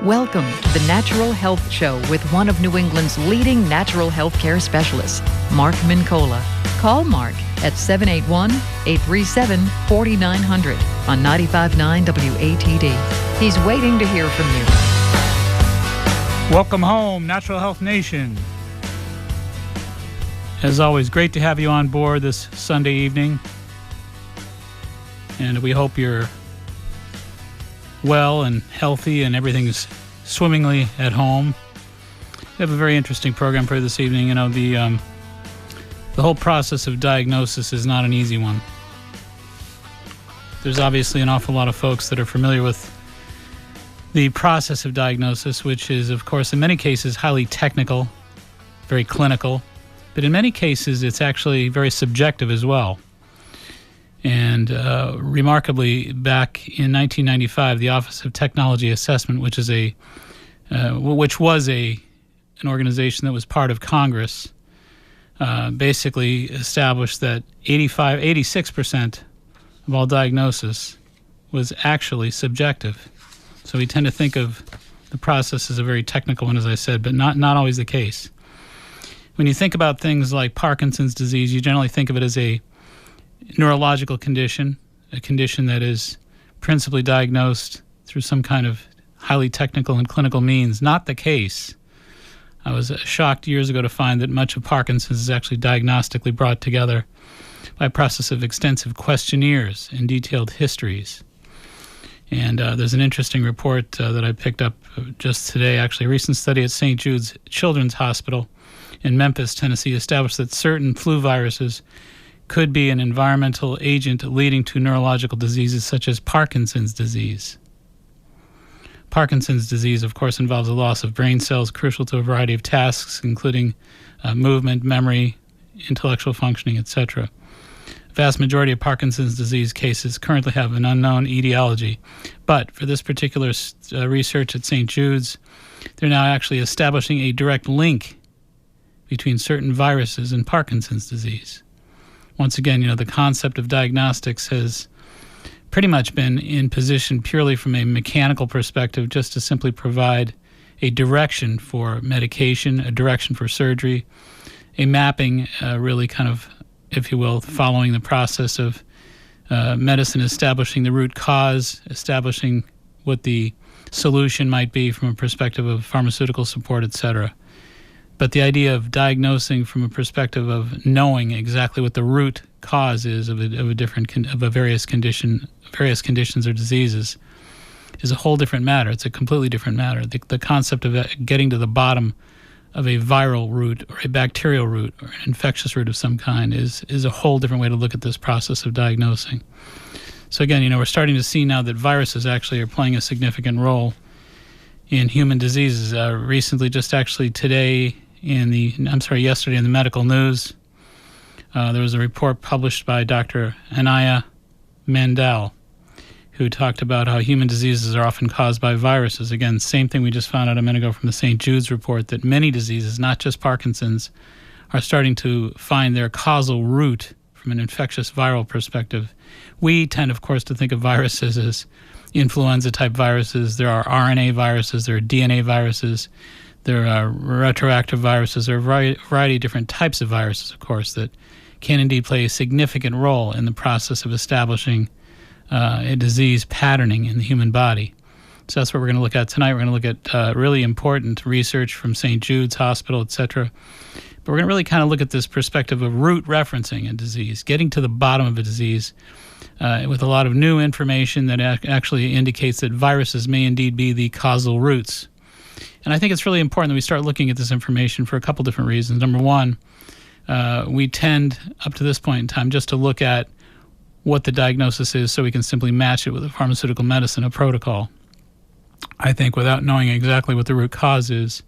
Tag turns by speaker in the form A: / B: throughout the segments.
A: Welcome to the Natural Health Show with one of New England's leading natural health care specialists, Mark Mincola. Call Mark at 781-837-4900 on 95.9 WATD. He's waiting to hear from you.
B: Welcome home, Natural Health Nation. As always, great to have you on board this Sunday evening. And we hope you're well and healthy and everything's swimmingly at home. We have a very interesting program for you this evening. You know, the whole process of diagnosis is not an easy one. There's obviously an awful lot of folks that are familiar with the process of diagnosis, which is, of course, in many cases highly technical, very clinical, but in many cases it's actually very subjective as well. And remarkably, back in 1995, the Office of Technology Assessment, which was an organization that was part of Congress, basically established that 86% of all diagnosis was actually subjective. So we tend to think of the process as a very technical one, as I said, but not always the case. When you think about things like Parkinson's disease, you generally think of it as a neurological condition, a condition that is principally diagnosed through some kind of highly technical and clinical means. Not the case. I was shocked years ago to find that much of Parkinson's is actually diagnostically brought together by a process of extensive questionnaires and detailed histories. And there's an interesting report that I picked up just today, actually. A recent study at St. Jude's Children's Hospital in Memphis, Tennessee, established that certain flu viruses could be an environmental agent leading to neurological diseases such as Parkinson's disease. Parkinson's disease, of course, involves a loss of brain cells crucial to a variety of tasks, including movement, memory, intellectual functioning, etc. The vast majority of Parkinson's disease cases currently have an unknown etiology, but for this particular research at St. Jude's, they're now actually establishing a direct link between certain viruses and Parkinson's disease. Once again, you know, the concept of diagnostics has pretty much been in position purely from a mechanical perspective, just to simply provide a direction for medication, a direction for surgery, a mapping, really kind of, if you will, following the process of medicine, establishing the root cause, establishing what the solution might be from a perspective of pharmaceutical support, etc. But the idea of diagnosing from a perspective of knowing exactly what the root cause is of various conditions or diseases is a whole different matter. It's a completely different matter. The concept of getting to the bottom of a viral root or a bacterial root or an infectious root of some kind is a whole different way to look at this process of diagnosing. So again, you know, we're starting to see now that viruses actually are playing a significant role in human diseases. Recently, just actually today, yesterday in the medical news, there was a report published by Dr. Anaya Mandel, who talked about how human diseases are often caused by viruses. Again, same thing we just found out a minute ago from the St. Jude's report, that many diseases, not just Parkinson's, are starting to find their causal root from an infectious viral perspective. We tend, of course, to think of viruses as influenza-type viruses. There are RNA viruses, there are DNA viruses, there are retroactive viruses. There are a variety of different types of viruses, of course, that can indeed play a significant role in the process of establishing a disease patterning in the human body. So that's what we're going to look at tonight. We're going to look at really important research from St. Jude's Hospital, etc. But we're going to really kind of look at this perspective of root referencing a disease, getting to the bottom of a disease with a lot of new information that actually indicates that viruses may indeed be the causal roots. And I think it's really important that we start looking at this information for a couple different reasons. Number one, we tend, up to this point in time, just to look at what the diagnosis is so we can simply match it with a pharmaceutical medicine, a protocol. I think without knowing exactly what the root cause is,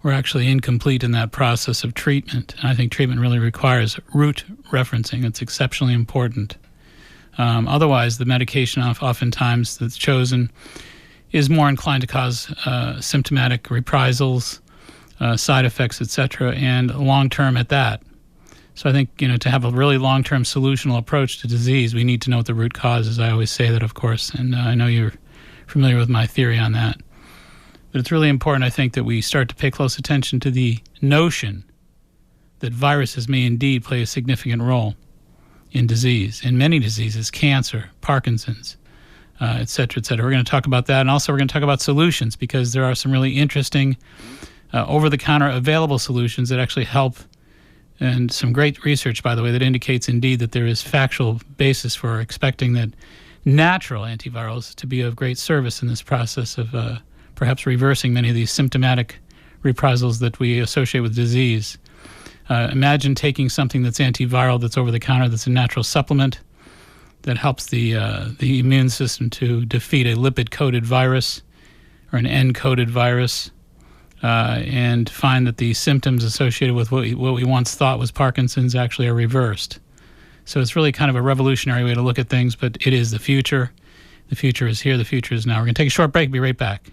B: we're actually incomplete in that process of treatment. And I think treatment really requires root referencing. It's exceptionally important. Otherwise, the medication oftentimes that's chosen is more inclined to cause symptomatic reprisals, side effects, etc., and long-term at that. So I think, to have a really long-term solutional approach to disease, we need to know what the root cause is. I always say that, of course, and I know you're familiar with my theory on that. But it's really important, I think, that we start to pay close attention to the notion that viruses may indeed play a significant role in disease, in many diseases, cancer, Parkinson's, et cetera, et cetera. We're going to talk about that, and also we're going to talk about solutions, because there are some really interesting over-the-counter available solutions that actually help, and some great research, by the way, that indicates indeed that there is factual basis for expecting that natural antivirals to be of great service in this process of perhaps reversing many of these symptomatic reprisals that we associate with disease. Imagine taking something that's antiviral, that's over-the-counter, that's a natural supplement that helps the immune system to defeat a lipid-coated virus or an N-coated virus, and find that the symptoms associated with what we once thought was Parkinson's actually are reversed. So it's really kind of a revolutionary way to look at things, but it is the future. The future is here. The future is now. We're going to take a short break. Be right back.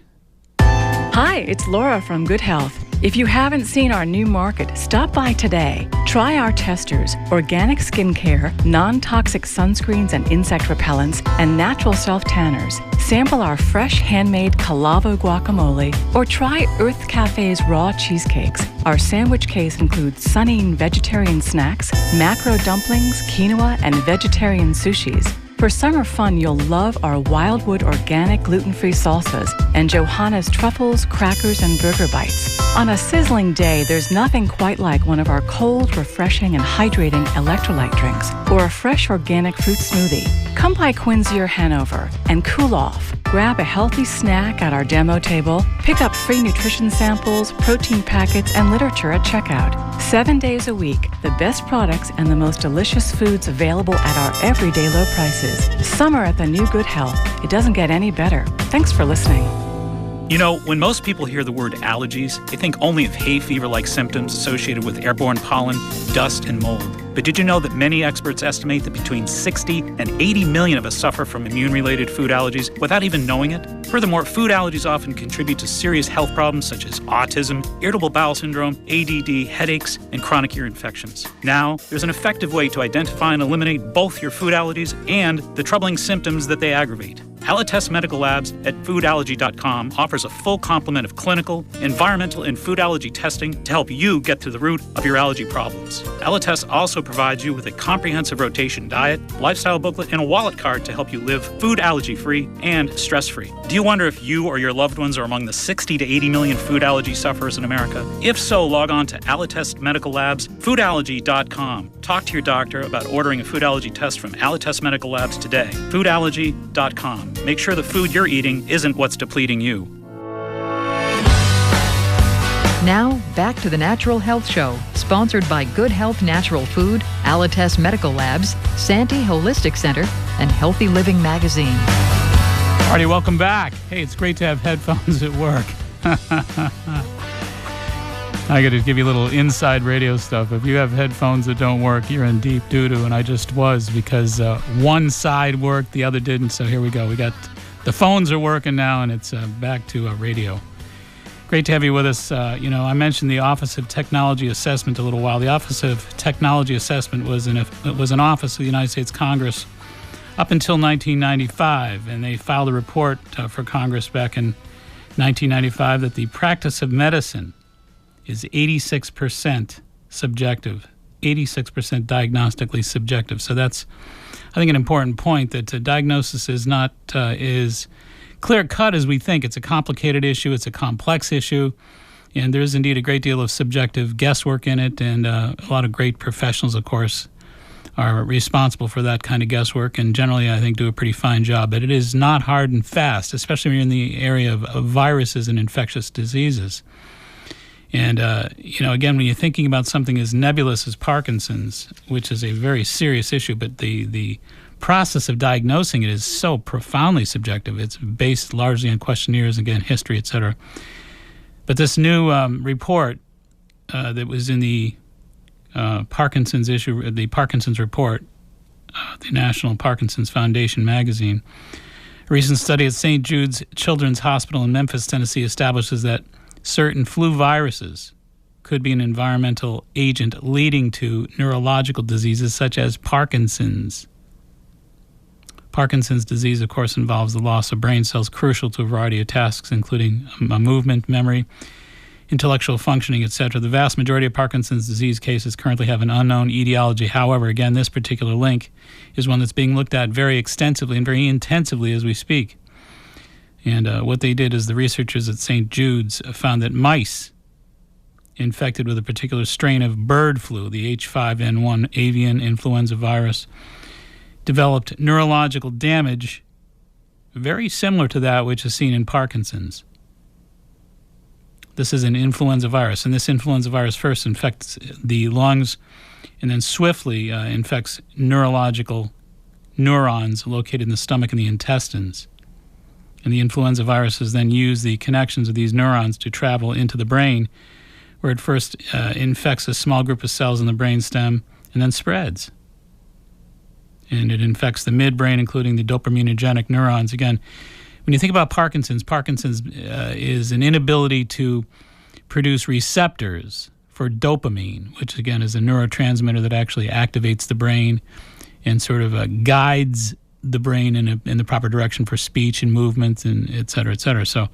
C: Hi, it's Laura from Good Health. If you haven't seen our new market, stop by today. Try our testers, organic skincare, non-toxic sunscreens and insect repellents, and natural self-tanners. Sample our fresh handmade Calavo guacamole, or try Earth Cafe's raw cheesecakes. Our sandwich case includes Sunning vegetarian snacks, macro dumplings, quinoa, and vegetarian sushis. For summer fun, you'll love our Wildwood organic gluten-free salsas and Johanna's truffles, crackers, and burger bites. On a sizzling day, there's nothing quite like one of our cold, refreshing, and hydrating electrolyte drinks or a fresh organic fruit smoothie. Come by Quincy or Hanover and cool off. Grab a healthy snack at our demo table, pick up free nutrition samples, protein packets, and literature at checkout. 7 days a week, the best products and the most delicious foods available at our everyday low prices. Summer at the new Good Health. It doesn't get any better. Thanks for listening.
D: You know, when most people hear the word allergies, they think only of hay fever-like symptoms associated with airborne pollen, dust, and mold. But did you know that many experts estimate that between 60 and 80 million of us suffer from immune-related food allergies without even knowing it? Furthermore, food allergies often contribute to serious health problems such as autism, irritable bowel syndrome, ADD, headaches, and chronic ear infections. Now, there's an effective way to identify and eliminate both your food allergies and the troubling symptoms that they aggravate. Allotest Medical Labs at foodallergy.com offers a full complement of clinical, environmental, and food allergy testing to help you get to the root of your allergy problems. Allotest also provides you with a comprehensive rotation diet, lifestyle booklet, and a wallet card to help you live food allergy-free and stress-free. Do you wonder if you or your loved ones are among the 60 to 80 million food allergy sufferers in America? If so, log on to Allotest Medical Labs, foodallergy.com. Talk to your doctor about ordering a food allergy test from Allotest Medical Labs today. Foodallergy.com. Make sure the food you're eating isn't what's depleting you.
A: Now, back to the Natural Health Show, sponsored by Good Health Natural Food, Allotest Medical Labs, Santee Holistic Center, and Healthy Living Magazine.
B: Alrighty, welcome back. Hey, it's great to have headphones at work. I got to give you a little inside radio stuff. If you have headphones that don't work, you're in deep doo-doo, and I just was, because one side worked, the other didn't. So here we go. We got the phones are working now, and it's back to radio. Great to have you with us. I mentioned the Office of Technology Assessment a little while. The Office of Technology Assessment was an office of the United States Congress up until 1995, and they filed a report for Congress back in 1995 that the practice of medicine is 86% subjective, 86% diagnostically subjective. So that's, I think, an important point, that diagnosis is not as clear-cut as we think. It's a complicated issue. It's a complex issue. And there is indeed a great deal of subjective guesswork in it. And a lot of great professionals, of course, are responsible for that kind of guesswork, and generally, I think, do a pretty fine job. But it is not hard and fast, especially when you're in the area of viruses and infectious diseases. And, again, when you're thinking about something as nebulous as Parkinson's, which is a very serious issue, but the process of diagnosing it is so profoundly subjective. It's based largely on questionnaires, again, history, et cetera. But this new report that was in the Parkinson's issue, the Parkinson's report, the National Parkinson's Foundation magazine, a recent study at St. Jude's Children's Hospital in Memphis, Tennessee, establishes that certain flu viruses could be an environmental agent leading to neurological diseases such as Parkinson's. Parkinson's disease, of course, involves the loss of brain cells crucial to a variety of tasks, including movement, memory, intellectual functioning, etc. The vast majority of Parkinson's disease cases currently have an unknown etiology. However, again, this particular link is one that's being looked at very extensively and very intensively as we speak. And what they did is the researchers at St. Jude's found that mice infected with a particular strain of bird flu, the H5N1 avian influenza virus, developed neurological damage very similar to that which is seen in Parkinson's. This is an influenza virus, and this influenza virus first infects the lungs and then swiftly infects neurological neurons located in the stomach and the intestines. And the influenza viruses then use the connections of these neurons to travel into the brain, where it first infects a small group of cells in the brainstem and then spreads. And it infects the midbrain, including the dopaminergic neurons. Again, when you think about Parkinson's is an inability to produce receptors for dopamine, which again is a neurotransmitter that actually activates the brain and sort of guides the brain in the proper direction for speech and movement, and et cetera, et cetera. So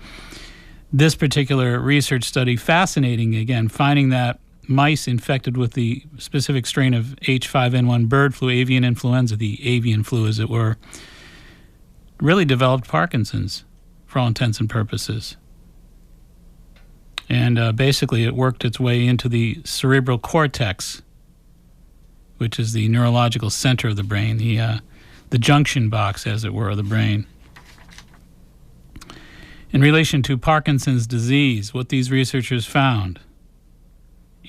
B: this particular research study, fascinating, again, finding that mice infected with the specific strain of H5N1 bird flu, avian influenza, the avian flu as it were, really developed Parkinson's for all intents and purposes. And basically it worked its way into the cerebral cortex, which is the neurological center of the brain, the junction box, as it were, of the brain. In relation to Parkinson's disease, what these researchers found: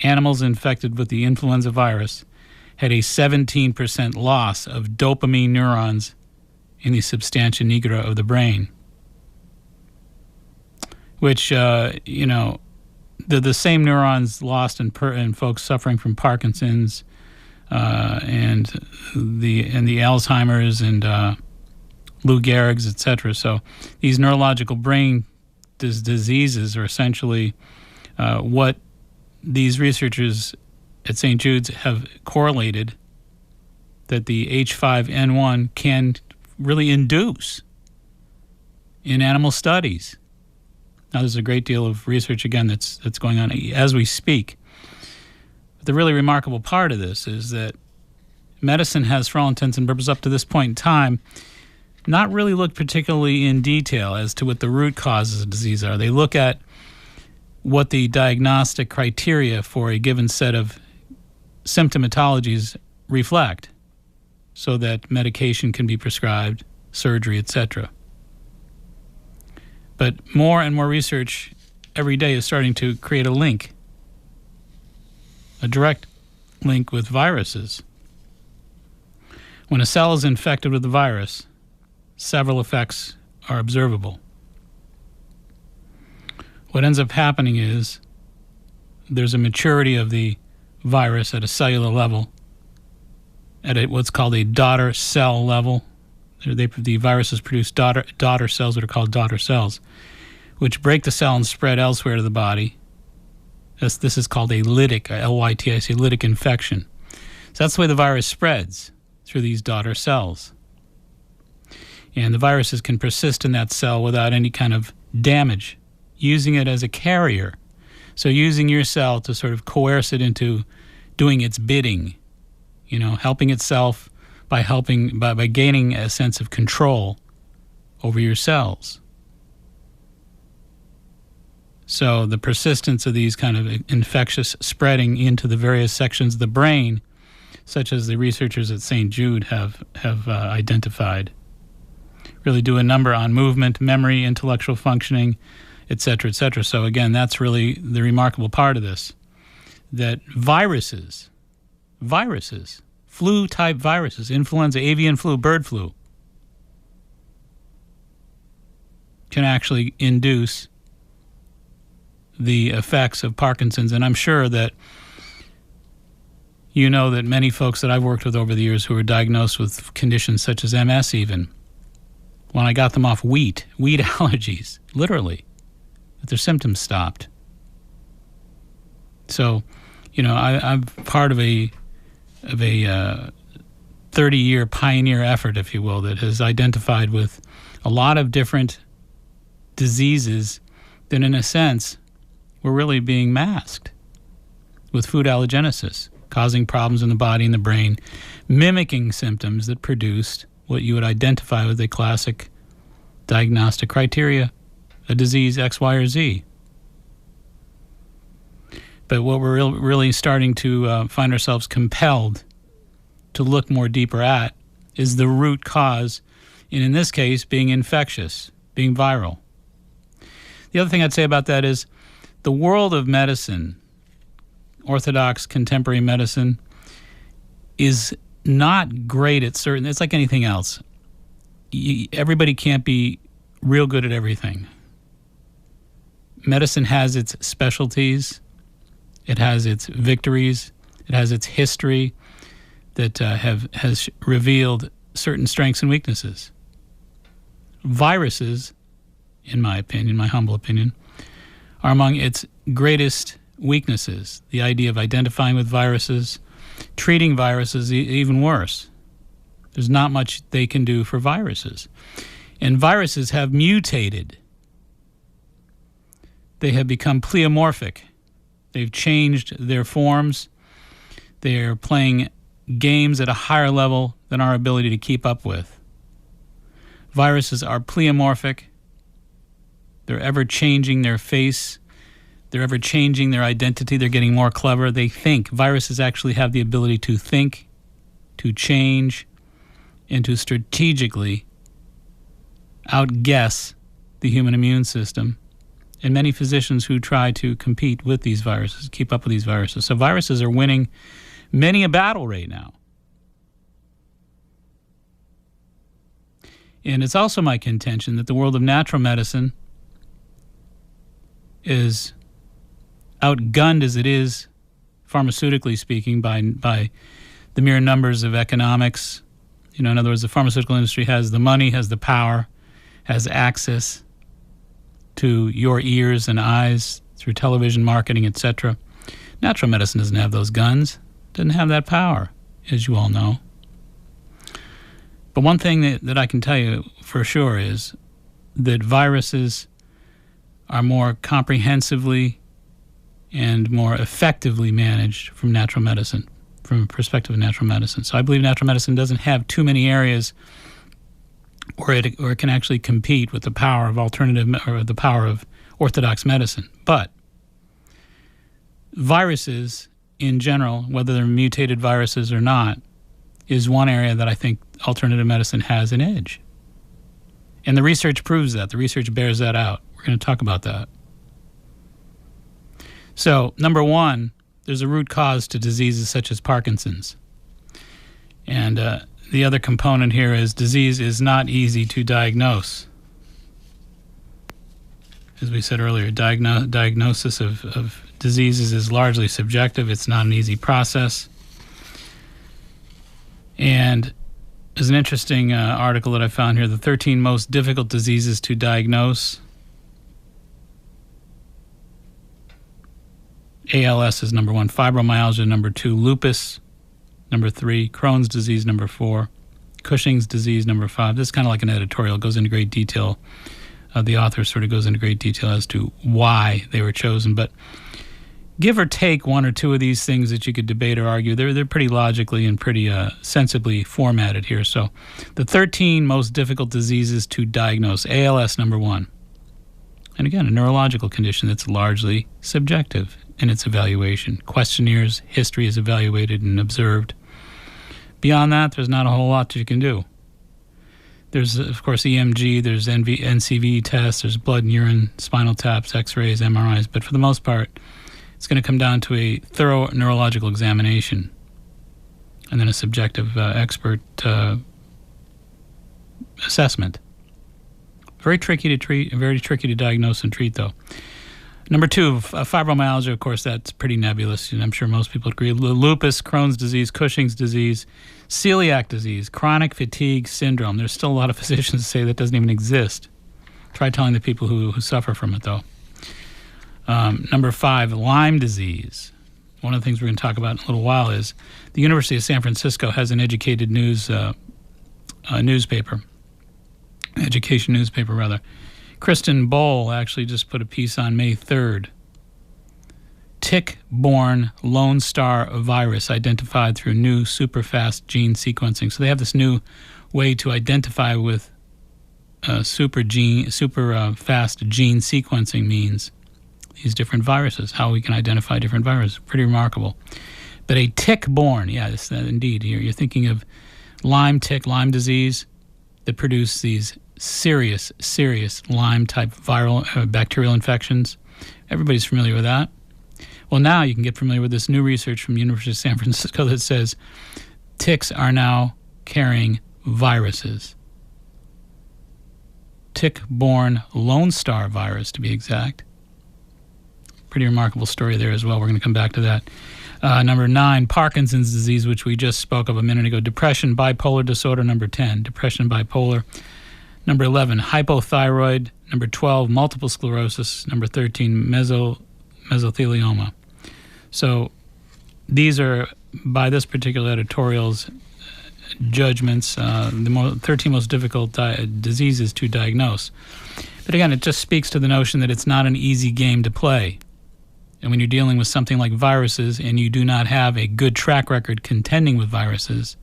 B: animals infected with the influenza virus had a 17% loss of dopamine neurons in the substantia nigra of the brain, which, the same neurons lost in folks suffering from Parkinson's and the Alzheimer's and Lou Gehrig's, etc. So these neurological brain diseases are essentially what these researchers at St. Jude's have correlated that the H5N1 can really induce in animal studies. Now, there's a great deal of research, again, that's going on as we speak. But the really remarkable part of this is that medicine has, for all intents and purposes, up to this point in time, not really looked particularly in detail as to what the root causes of disease are. They look at what the diagnostic criteria for a given set of symptomatologies reflect, so that medication can be prescribed, surgery, etc. But more and more research every day is starting to create a link, a direct link with viruses. When a cell is infected with the virus, several effects are observable. What ends up happening is there's a maturity of the virus at a cellular level, at what's called a daughter cell level. The viruses produce daughter cells that are called daughter cells, which break the cell and spread elsewhere to the body. This is called a lytic, L-Y-T-I-C, lytic infection. So that's the way the virus spreads, through these daughter cells. And the viruses can persist in that cell without any kind of damage, using it as a carrier. So using your cell to sort of coerce it into doing its bidding, helping itself by gaining a sense of control over your cells. So the persistence of these kind of infectious spreading into the various sections of the brain, such as the researchers at St. Jude have identified, really do a number on movement, memory, intellectual functioning, et cetera, et cetera. So again, that's really the remarkable part of this, that viruses, flu-type viruses, influenza, avian flu, bird flu, can actually induce the effects of Parkinson's. And I'm sure that you know that many folks that I've worked with over the years who are diagnosed with conditions such as MS even, when I got them off wheat allergies, literally, that their symptoms stopped. So, I'm part of a 30 30-year pioneer effort, if you will, that has identified with a lot of different diseases that, in a sense, were really being masked with food allergenesis, causing problems in the body and the brain, mimicking symptoms that produced what you would identify with a classic diagnostic criteria, a disease X, Y, or Z. But what we're really starting to find ourselves compelled to look more deeper at is the root cause, and in this case, being infectious, being viral. The other thing I'd say about that is the world of medicine, orthodox contemporary medicine, is not great at certain, it's like anything else. Everybody can't be real good at everything. Medicine has its specialties, it has its victories, it has its history that has revealed certain strengths and weaknesses. Viruses, in my opinion, my humble opinion, are among its greatest weaknesses. The idea of identifying with viruses, treating viruses, even worse. There's not much they can do for viruses. And viruses have mutated. They have become pleomorphic. They've changed their forms. They're playing games at a higher level than our ability to keep up with. Viruses are pleomorphic. They're ever changing their face. They're ever changing their identity. They're getting more clever. They think. Viruses actually have the ability to think, to change, and to strategically outguess the human immune system. And many physicians who try to compete with these viruses, keep up with these viruses. So viruses are winning many a battle right now. And it's also my contention that the world of natural medicine is outgunned as it is, pharmaceutically speaking, by the mere numbers of economics. In other words, the pharmaceutical industry has the money, has the power, has access to your ears and eyes through television marketing, etc. Natural medicine doesn't have those guns, doesn't have that power, as you all know. But one thing that I can tell you for sure is that viruses are more comprehensively and more effectively managed from natural medicine, from a perspective of natural medicine. So I believe natural medicine doesn't have too many areas where it can actually compete with the power of the power of orthodox medicine. But viruses in general, whether they're mutated viruses or not, is one area that I think alternative medicine has an edge. And the research proves that. The research bears that out. We're going to talk about that. So, number one, there's a root cause to diseases such as Parkinson's. And the other component here is disease is not easy to diagnose. As we said earlier, diagnosis of diseases is largely subjective. It's not an easy process. And there's an interesting article that I found here, the 13 most difficult diseases to diagnose. ALS is number 1, fibromyalgia number 2, lupus number 3, Crohn's disease number 4, Cushing's disease number 5. This is kind of like an editorial. It goes into great detail. The author sort of goes into great detail as to why they were chosen. But give or take one or two of these things that you could debate or argue, they're pretty logically and pretty sensibly formatted here. So the 13 most difficult diseases to diagnose. ALS number 1. And again, a neurological condition that's largely subjective in its evaluation. Questionnaires, history is evaluated and observed. Beyond that, there's not a whole lot that you can do. There's, of course, EMG, there's NCV tests, there's blood and urine, spinal taps, x-rays, MRIs, but for the most part, it's going to come down to a thorough neurological examination and then a subjective expert assessment. Very tricky to treat, very tricky to diagnose and treat, though. Number 2, fibromyalgia, of course, that's pretty nebulous, and I'm sure most people agree. Lupus, Crohn's disease, Cushing's disease, celiac disease, chronic fatigue syndrome. There's still a lot of physicians who say that doesn't even exist. Try telling the people who suffer from it, though. Number 5, Lyme disease. one of the things we're going to talk about in a little while is the University of San Francisco has an education newspaper. Kristen Bohl actually just put a piece on May 3rd. Tick-borne Lone Star virus identified through new super-fast gene sequencing. So they have this new way to identify with super fast gene sequencing means these different viruses, how we can identify different viruses. Pretty remarkable. But a tick-borne, indeed. You're thinking of Lyme disease that produce these serious Lyme-type viral bacterial infections. Everybody's familiar with that. Well, now you can get familiar with this new research from the University of San Francisco that says ticks are now carrying viruses. Tick-borne Lone Star virus, to be exact. Pretty remarkable story there as well. We're going to come back to that. Number 9, Parkinson's disease, which we just spoke of a minute ago. Depression, bipolar disorder, number 10. Depression, bipolar. Number 11, hypothyroid. Number 12, multiple sclerosis. Number 13, mesothelioma. So these are, by this particular editorial's judgments, the 13 most difficult diseases to diagnose. But again, it just speaks to the notion that it's not an easy game to play. And when you're dealing with something like viruses and you do not have a good track record contending with viruses,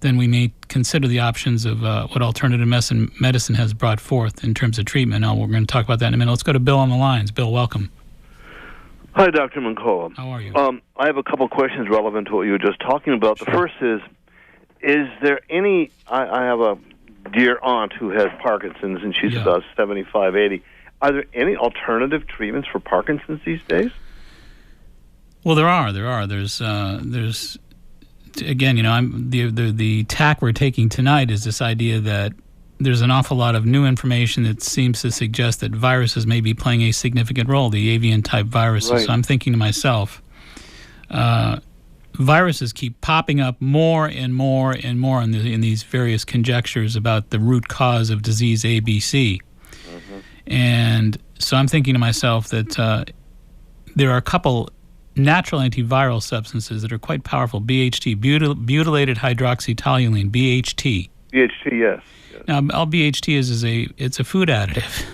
B: then we may consider the options of what alternative medicine has brought forth in terms of treatment. Now, we're going to talk about that in a minute. Let's go to Bill on the lines. Bill, welcome.
E: Hi, Dr. Mancola.
B: How are you?
E: I have a couple questions relevant to what you were just talking about.
B: Sure.
E: The first is there any... I have a dear aunt who has Parkinson's, and she's about 75, 80. Are there any alternative treatments for Parkinson's these days?
B: Well, there are. There's again, the tack we're taking tonight is this idea that there's an awful lot of new information that seems to suggest that viruses may be playing a significant role, the avian-type viruses.
E: Right.
B: So I'm thinking to myself, viruses keep popping up more and more and more in these various conjectures about the root cause of disease ABC. Mm-hmm. And so I'm thinking to myself that there are a couple natural antiviral substances that are quite powerful. BHT, butylated hydroxytoluene, BHT.
E: BHT, yes.
B: Now, all BHT is it's a food additive.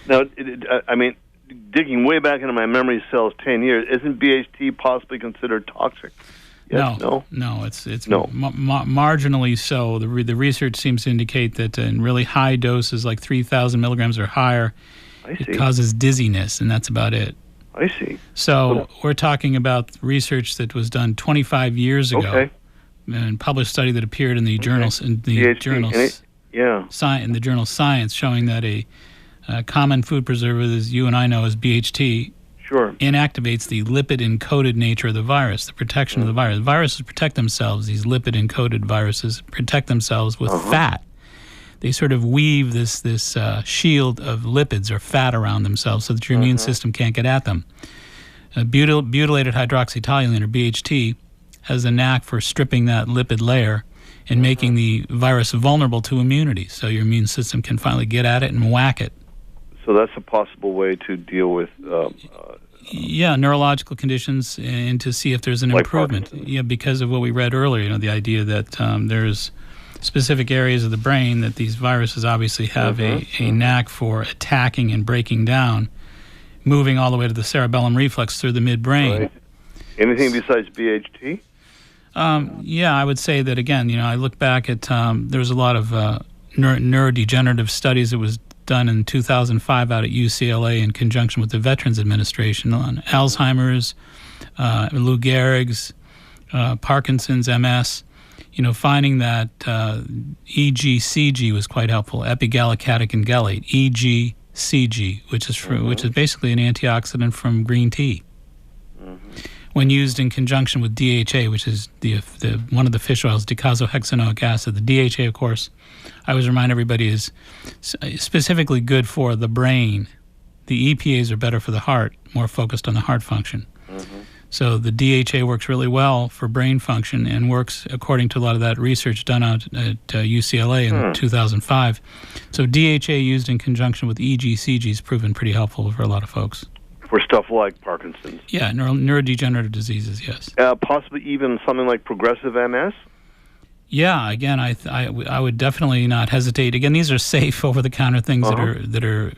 E: Now, digging way back into my memory cells 10 years, isn't BHT possibly considered toxic? Yes, no, it's
B: no. Marginally so. The research seems to indicate that in really high doses, like 3,000 milligrams or higher, it causes dizziness, and that's about it.
E: I see.
B: So we're talking about research that was done 25 years ago, and published study that appeared in the journals in the journal Science, showing that a common food preservative, as you and I know, as BHT, inactivates the lipid-encoded nature of the virus, the protection of the virus. Viruses protect themselves, these lipid-encoded viruses protect themselves with fat. They sort of weave this shield of lipids or fat around themselves so that your immune system can't get at them. Butylated hydroxytoluene, or BHT, has a knack for stripping that lipid layer and making the virus vulnerable to immunity, so your immune system can finally get at it and whack it.
E: So that's a possible way to deal with...
B: neurological conditions, and to see if there's an improvement.
E: Parkinson's.
B: Yeah, because of what we read earlier, the idea that there's specific areas of the brain that these viruses obviously have a knack for attacking and breaking down, moving all the way to the cerebellum reflex through the midbrain.
E: Right. Anything besides BHT?
B: I would say that, again, I look back at, there was a lot of neurodegenerative studies that was done in 2005 out at UCLA in conjunction with the Veterans Administration on Alzheimer's, Lou Gehrig's, Parkinson's, MS, finding that EGCG was quite helpful, epigallocatechin gallate, EGCG, which is basically an antioxidant from green tea. When used in conjunction with DHA, which is the one of the fish oils, docosahexaenoic acid. The DHA, of course, I always remind everybody, is specifically good for the brain. The EPAs are better for the heart, more focused on the heart function. So the DHA works really well for brain function and works according to a lot of that research done out at UCLA in 2005. So DHA used in conjunction with EGCG has proven pretty helpful for a lot of folks.
E: for stuff like Parkinson's.
B: Yeah, neurodegenerative diseases, yes.
E: Possibly even something like progressive MS?
B: Yeah, again, I would definitely not hesitate. Again, these are safe over-the-counter things that are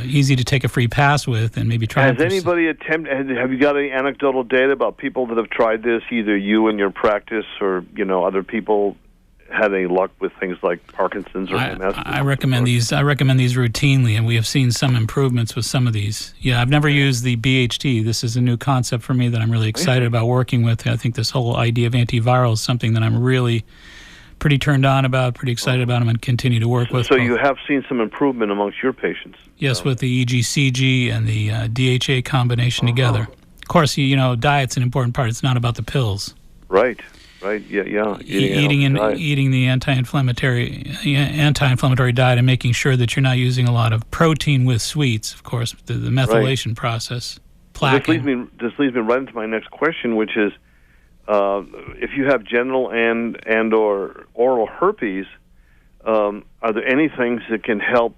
B: easy to take a free pass with and maybe try.
E: Has anybody attempted? Have you got any anecdotal data about people that have tried this? Either you in your practice, or other people had any luck with things like Parkinson's or MS?
B: I recommend these. I recommend these routinely, and we have seen some improvements with some of these. Yeah, I've never used the BHT. This is a new concept for me that I'm really excited about working with. I think this whole idea of antiviral is something that I'm really pretty turned on about, pretty excited about, and continue to work with.
E: So you have seen some improvement amongst your patients?
B: Yes, with the EGCG and the DHA combination together. Of course, diet's an important part. It's not about the pills.
E: Right. Yeah.
B: Eating the anti-inflammatory diet and making sure that you're not using a lot of protein with sweets. Of course, the methylation process. Plaquing.
E: This leads me right into my next question, which is, if you have genital and or oral herpes, are there any things that can help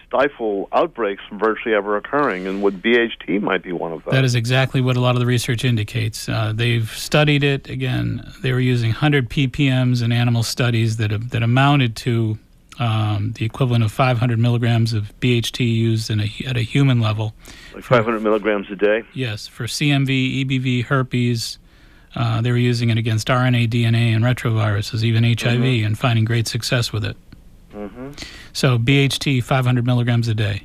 E: stifle outbreaks from virtually ever occurring? And would BHT might be one of those?
B: That is exactly what a lot of the research indicates. They've studied it. Again, they were using 100 ppms in animal studies that amounted to the equivalent of 500 milligrams of BHT used at a human level.
E: Like 500 milligrams a day?
B: Yes, for CMV, EBV, herpes. They were using it against RNA, DNA, and retroviruses, even HIV, and finding great success with it. So BHT, 500 milligrams a day.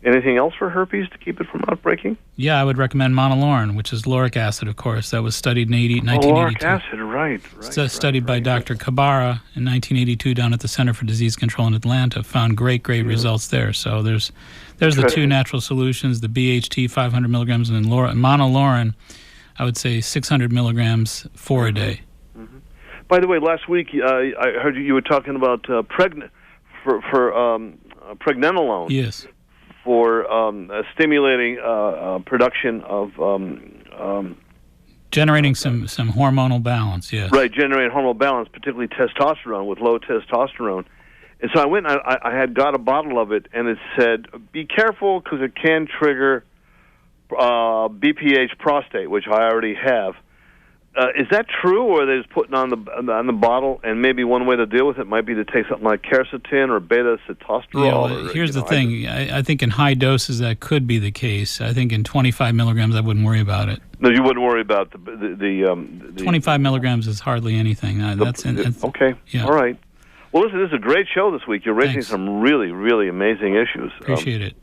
E: Anything else for herpes to keep it from outbreaking?
B: Yeah, I would recommend monolaurin, which is lauric acid, of course. That was studied in 1982.
E: Lauric acid, right.
B: Studied by Dr. Kabara in 1982 down at the Center for Disease Control in Atlanta. Found great results there. So there's the two natural solutions, the BHT, 500 milligrams, and monolaurin, I would say 600 milligrams for a day.
E: By the way, last week I heard you were talking about pregnenolone.
B: Yes.
E: For stimulating production of
B: generating some hormonal balance. Yes.
E: Right, generating hormonal balance, particularly testosterone, with low testosterone. And so I went and I had got a bottle of it, and it said, be careful because it can trigger BPH prostate, which I already have. Is that true, or are they just putting on the bottle? And maybe one way to deal with it might be to take something like quercetin or beta-sitosterol.
B: Yeah, here's the thing. I think in high doses that could be the case. I think in 25 milligrams I wouldn't worry about it.
E: No, you wouldn't worry about the
B: 25 milligrams is hardly anything.
E: Okay.
B: Yeah.
E: All right. Well, listen, this is a great show this week. You're raising some really, really amazing issues.
B: Appreciate it.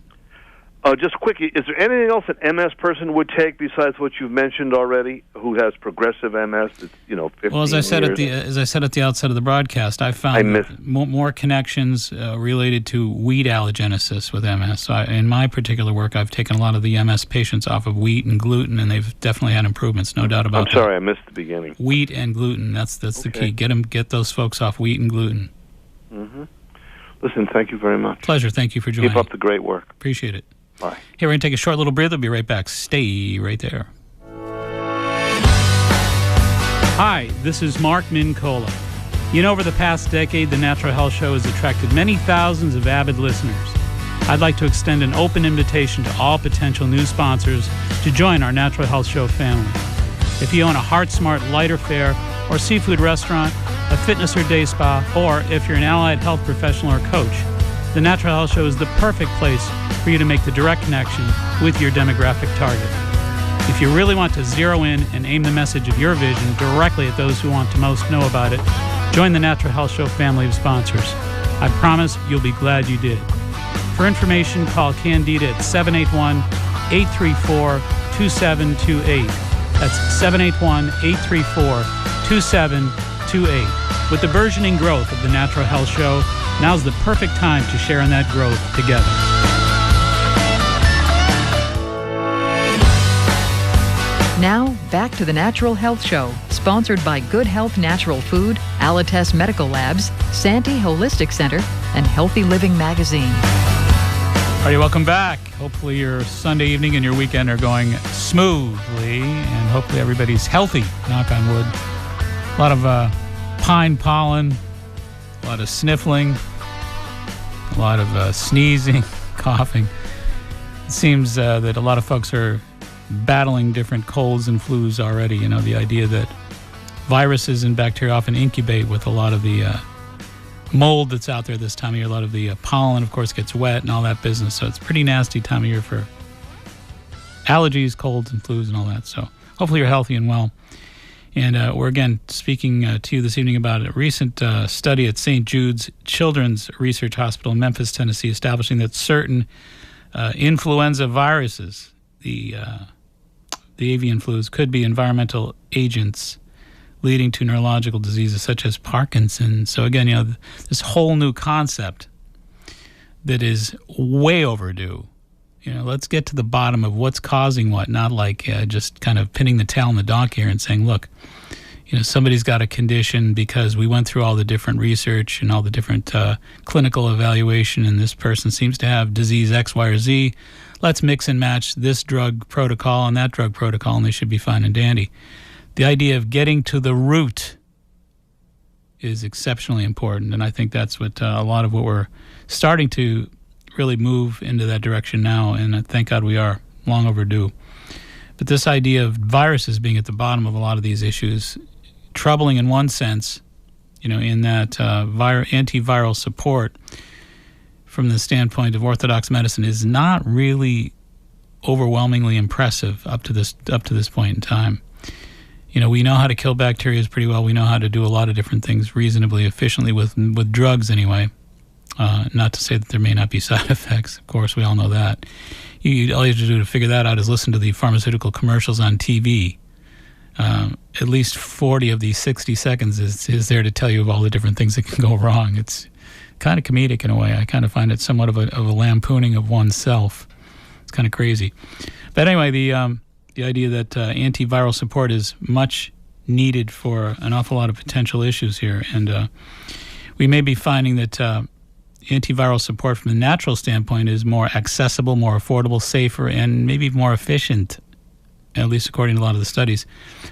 E: Just quickly, is there anything else an MS person would take besides what you've mentioned already, who has progressive MS? That's 15
B: Well, as I said at the outset of the broadcast, I found more connections related to wheat allergenesis with MS. So in my particular work, I've taken a lot of the MS patients off of wheat and gluten, and they've definitely had improvements, no doubt about that.
E: I'm sorry, I missed the beginning.
B: Wheat and gluten, that's the key. Get those folks off wheat and gluten.
E: Listen, thank you very much.
B: Pleasure. Thank you for joining.
E: Keep up the great work.
B: Appreciate it.
E: Bye.
B: Here, we're going to take a short little breather. We'll be right back. Stay right there. Hi, this is Mark Mincola. Over the past decade, the Natural Health Show has attracted many thousands of avid listeners. I'd like to extend an open invitation to all potential new sponsors to join our Natural Health Show family. If you own a Heart Smart lighter fare or seafood restaurant, a fitness or day spa, or if you're an allied health professional or coach, the Natural Health Show is the perfect place for you to make the direct connection with your demographic target. If you really want to zero in and aim the message of your vision directly at those who want to most know about it, join the Natural Health Show family of sponsors. I promise you'll be glad you did. For information, call Candida at 781-834-2728. That's 781-834-2728. With the burgeoning growth of the Natural Health Show, now's the perfect time to share in that growth together.
A: Now, back to the Natural Health Show, sponsored by Good Health Natural Food, Alites Medical Labs, Santee Holistic Center, and Healthy Living Magazine.
B: All right, welcome back. Hopefully your Sunday evening and your weekend are going smoothly, and hopefully everybody's healthy, knock on wood. A lot of pine pollen, a lot of sniffling, a lot of sneezing, coughing. It seems that a lot of folks are battling different colds and flus already. You know, the idea that viruses and bacteria often incubate with a lot of the mold that's out there this time of year. A lot of the pollen, of course, gets wet and all that business. So it's a pretty nasty time of year for allergies, colds, and flus and all that. So hopefully you're healthy and well. And we're, again, speaking to you this evening about a recent study at St. Jude's Children's Research Hospital in Memphis, Tennessee, establishing that certain influenza viruses, the avian flus, could be environmental agents leading to neurological diseases such as Parkinson. So again, you know, this whole new concept that is way overdue. You know, let's get to the bottom of what's causing what, not like just kind of pinning the tail on the donkey here and saying, look, you know, somebody's got a condition because we went through all the different research and all the different clinical evaluation, and this person seems to have disease X, Y, or Z. Let's mix and match this drug protocol and that drug protocol, and they should be fine and dandy. The idea of getting to the root is exceptionally important, and I think that's what a lot of what we're starting to really move into that direction now, and thank God we are, long overdue. But this idea of viruses being at the bottom of a lot of these issues, troubling in one sense, you know, in that antiviral support from the standpoint of orthodox medicine is not really overwhelmingly impressive up to this point in time. You know, we know how to kill bacteria pretty well. We know how to do a lot of different things reasonably efficiently with drugs anyway. Not to say that there may not be side effects. Of course, we all know that. All you have to do to figure that out is listen to the pharmaceutical commercials on TV. At least 40 of these 60 seconds is there to tell you of all the different things that can go wrong. It's kind of comedic in a way. I kind of find it somewhat of a lampooning of oneself. It's kind of crazy. But anyway, the idea that antiviral support is much needed for an awful lot of potential issues here. And we may be finding that antiviral support from the natural standpoint is more accessible, more affordable, safer, and maybe more efficient, at least according to a lot of the studies.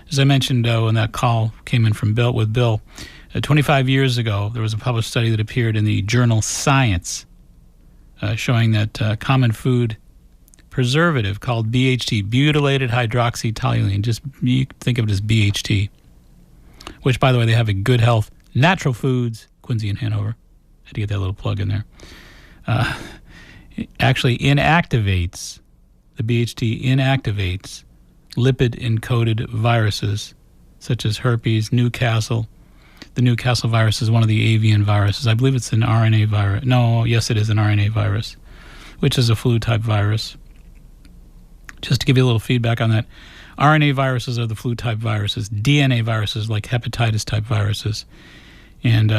B: As I mentioned when that call came in from Bill, 25 years ago, there was a published study that appeared in the journal Science showing that common food preservative called BHT, butylated hydroxytoluene, just you think of it as BHT, which, by the way, they have at Good Health Natural Foods, Quincy and Hanover. I had to get that little plug in there. Actually inactivates, the BHT inactivates lipid-encoded viruses such as herpes, Newcastle. The Newcastle virus is one of the avian viruses. I believe it's an RNA virus. No, yes, it is an RNA virus, which is a flu-type virus. Just to give you a little feedback on that, RNA viruses are the flu-type viruses. DNA viruses like hepatitis-type viruses. And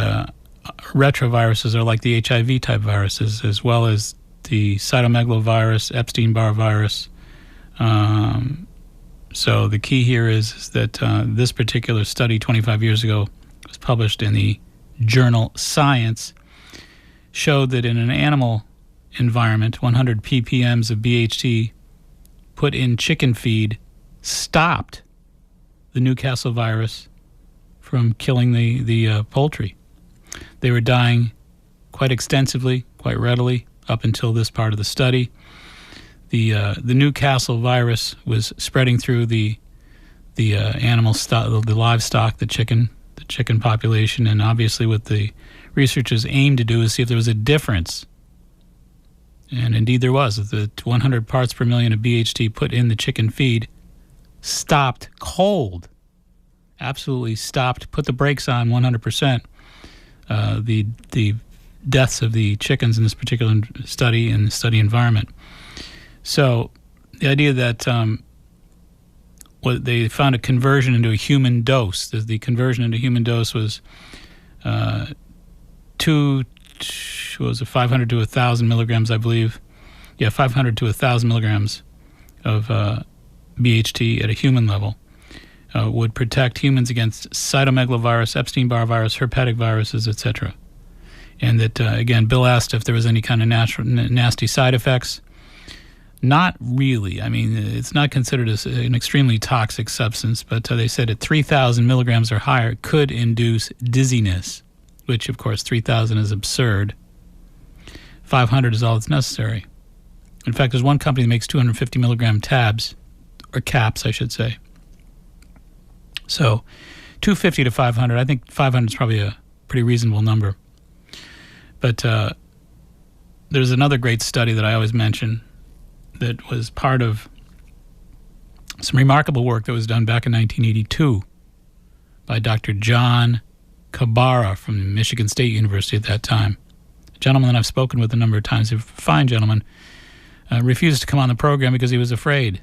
B: retroviruses are like the HIV-type viruses, as well as the cytomegalovirus, Epstein-Barr virus. So the key here is that this particular study 25 years ago was published in the journal Science, showed that in an animal environment, 100 ppms of BHT put in chicken feed stopped the Newcastle virus from killing the poultry. They were dying quite extensively, quite readily, up until this part of the study. The Newcastle virus was spreading through the animal stock, the livestock, the chicken population, and obviously what the researchers aimed to do is see if there was a difference. And indeed there was. The 100 parts per million of BHT put in the chicken feed stopped cold, absolutely stopped, put the brakes on 100%. The deaths of the chickens in this particular study, in the study environment. So the idea that what they found a conversion into a human dose. The conversion into human dose was 500 to 1,000 milligrams, I believe. Yeah, 500 to 1,000 milligrams of BHT at a human level would protect humans against cytomegalovirus, Epstein-Barr virus, herpetic viruses, etc. And that, again, Bill asked if there was any kind of nasty side effects. Not really. I mean, it's not considered as an extremely toxic substance, but they said at 3,000 milligrams or higher it could induce dizziness, which, of course, 3,000 is absurd. 500 is all that's necessary. In fact, there's one company that makes 250 milligram tabs, or caps, I should say. So 250 to 500. I think 500 is probably a pretty reasonable number. But there's another great study that I always mention that was part of some remarkable work that was done back in 1982 by Dr. John Kabara from Michigan State University at that time. A gentleman that I've spoken with a number of times, a fine gentleman, refused to come on the program because he was afraid.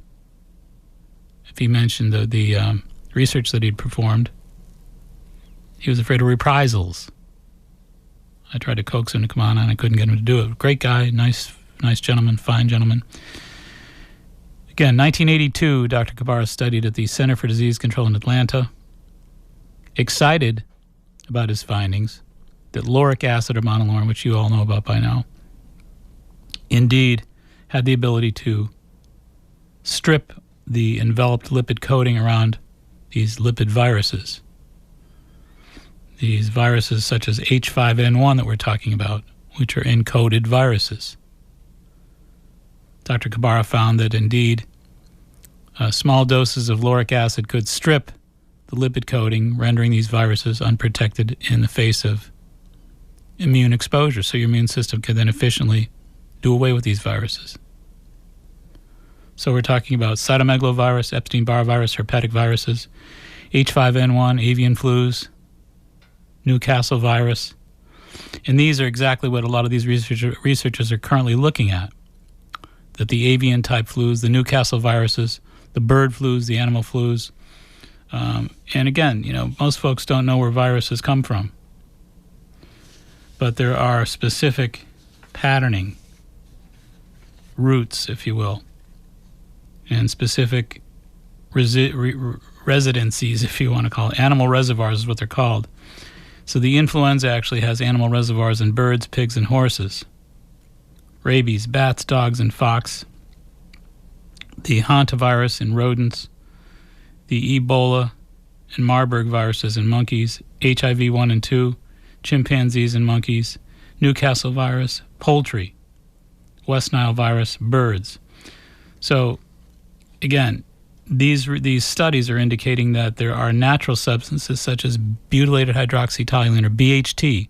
B: If he mentioned the research that he'd performed, he was afraid of reprisals. I tried to coax him to come on, and I couldn't get him to do it. Great guy, nice gentleman, fine gentleman. Again, 1982, Dr. Kabara studied at the Center for Disease Control in Atlanta, excited about his findings that lauric acid, or monolaurin, which you all know about by now, indeed had the ability to strip the enveloped lipid coating around these lipid viruses. These viruses such as H5N1 that we're talking about, which are encoded viruses. Dr. Kabara found that indeed small doses of lauric acid could strip the lipid coating, rendering these viruses unprotected in the face of immune exposure. So your immune system can then efficiently do away with these viruses. So we're talking about cytomegalovirus, Epstein-Barr virus, herpetic viruses, H5N1, avian flus, Newcastle virus. And these are exactly what a lot of these researchers are currently looking at. That the avian-type flus, the Newcastle viruses, the bird flus, the animal flus. And again, most folks don't know where viruses come from. But there are specific patterning routes, if you will, and specific residencies, if you want to call it. Animal reservoirs is what they're called. So the influenza actually has animal reservoirs in birds, pigs, and horses. Rabies, bats, dogs, and fox. The hantavirus in rodents. The Ebola and Marburg viruses in monkeys. HIV 1 and 2. Chimpanzees and monkeys. Newcastle virus, poultry. West Nile virus, birds. So, again, these studies are indicating that there are natural substances such as butylated hydroxytoluene, or BHT,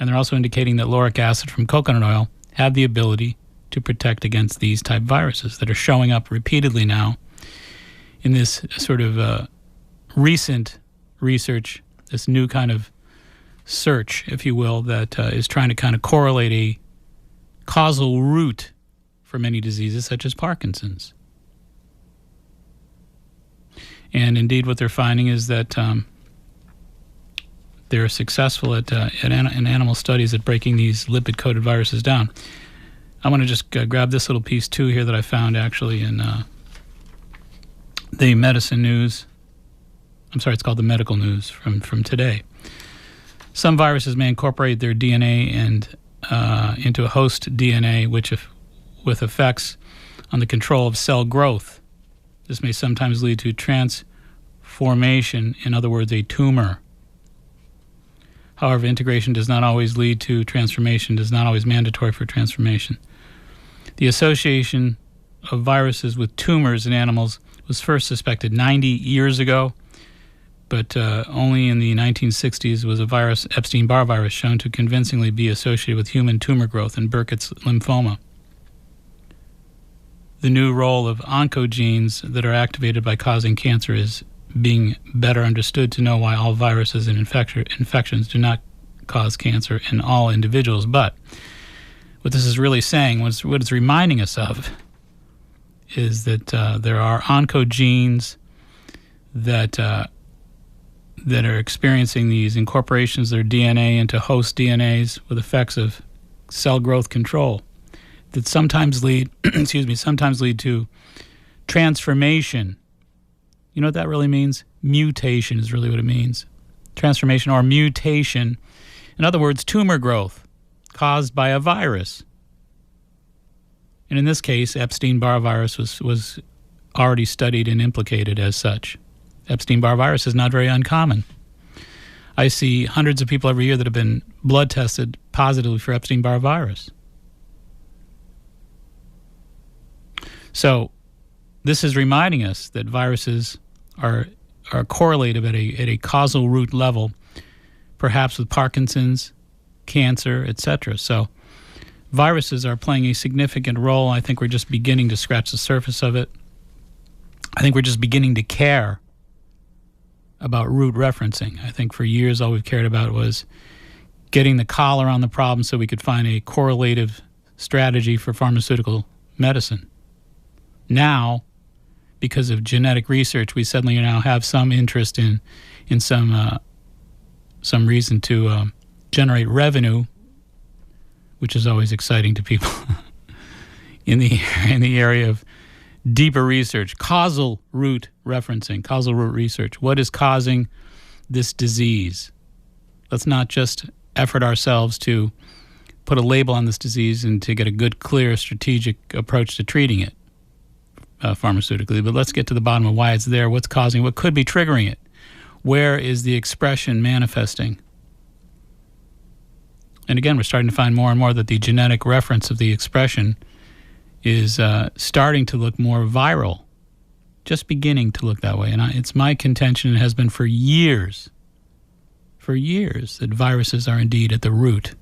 B: and they're also indicating that lauric acid from coconut oil have the ability to protect against these type viruses that are showing up repeatedly now in this sort of recent research, this new kind of search, if you will, that is trying to kind of correlate a causal root for many diseases such as Parkinson's. And indeed what they're finding is that they're successful in animal studies at breaking these lipid-coated viruses down. I want to just grab this little piece too here that I found actually in the Medicine News. I'm sorry, it's called the Medical News from today. Some viruses may incorporate their DNA and into a host DNA, with effects on the control of cell growth. This may sometimes lead to transformation, in other words, a tumor. However, integration does not always lead to transformation, does not always mandatory for transformation. The association of viruses with tumors in animals was first suspected 90 years ago, but only in the 1960s was a virus, Epstein-Barr virus, shown to convincingly be associated with human tumor growth in Burkitt's lymphoma. The new role of oncogenes that are activated by causing cancer is being better understood to know why all viruses and infections do not cause cancer in all individuals. But what this is really saying, what it's reminding us of, is that there are oncogenes that are experiencing these incorporations of their DNA into host DNAs with effects of cell growth control that sometimes lead to transformation. You know what that really means? Mutation is really what it means. Transformation or mutation. In other words, tumor growth caused by a virus. And in this case, Epstein-Barr virus was already studied and implicated as such. Epstein-Barr virus is not very uncommon. I see hundreds of people every year that have been blood tested positively for Epstein-Barr virus. So this is reminding us that viruses are correlated at a causal root level, perhaps with Parkinson's, cancer, etc. So viruses are playing a significant role. I think we're just beginning to scratch the surface of it. I think we're just beginning to care about root referencing. I think for years all we've cared about was getting the collar on the problem so we could find a correlative strategy for pharmaceutical medicine. Now, because of genetic research, we suddenly now have some interest in some reason to generate revenue, which is always exciting to people in the area of deeper research, causal root referencing, causal root research. What is causing this disease? Let's not just effort ourselves to put a label on this disease and to get a good, clear, strategic approach to treating it pharmaceutically, but let's get to the bottom of why it's there, what's causing, what could be triggering it. Where is the expression manifesting? And again, we're starting to find more and more that the genetic reference of the expression is starting to look more viral, just beginning to look that way. And it's my contention, and has been for years, that viruses are indeed at the root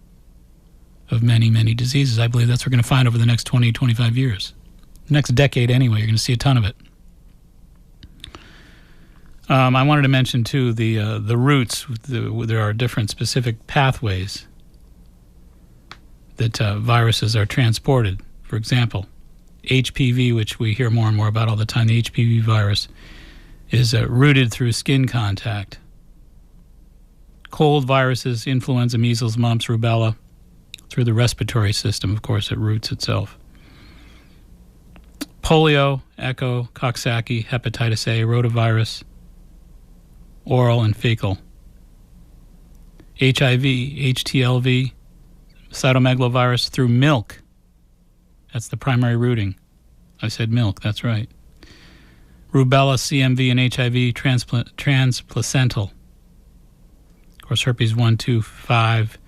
B: of many, many diseases. I believe that's what we're going to find over the next 20, 25 years. The next decade anyway, you're going to see a ton of it. I wanted to mention, too, the roots. There are different specific pathways that viruses are transported. For example, HPV, which we hear more and more about all the time, the HPV virus, is rooted through skin contact. Cold viruses, influenza, measles, mumps, rubella, through the respiratory system, of course, it roots itself. Polio, echo, Coxsackie, hepatitis A, rotavirus, oral and fecal. HIV, HTLV, cytomegalovirus through milk. That's the primary rooting. I said milk, that's right. Rubella, CMV, and HIV transplacental. Of course, herpes 1, 2, 5.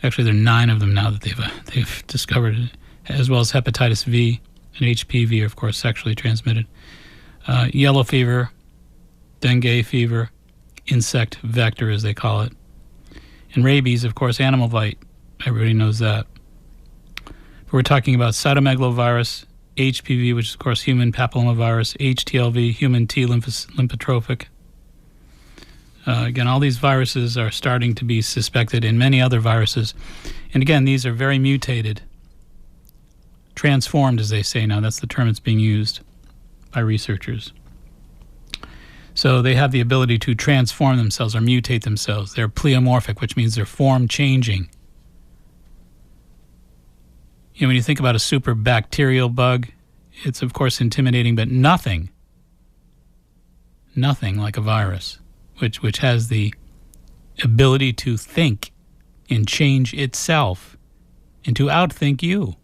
B: Actually, there are 9 of them now that they've discovered, as well as hepatitis V and HPV are, of course, sexually transmitted. Yellow fever, dengue fever, insect vector, as they call it. And rabies, of course, animal bite. Everybody knows that. But we're talking about cytomegalovirus, HPV, which is, of course, human papillomavirus, HTLV, human T lymphotrophic. Again, all these viruses are starting to be suspected in many other viruses. And again, these are very mutated, transformed, as they say now. That's the term that's being used by researchers. So they have the ability to transform themselves or mutate themselves. They're pleomorphic, which means they're form changing. You know, when you think about a super bacterial bug, it's of course intimidating, but nothing like a virus, which has the ability to think and change itself and to outthink you.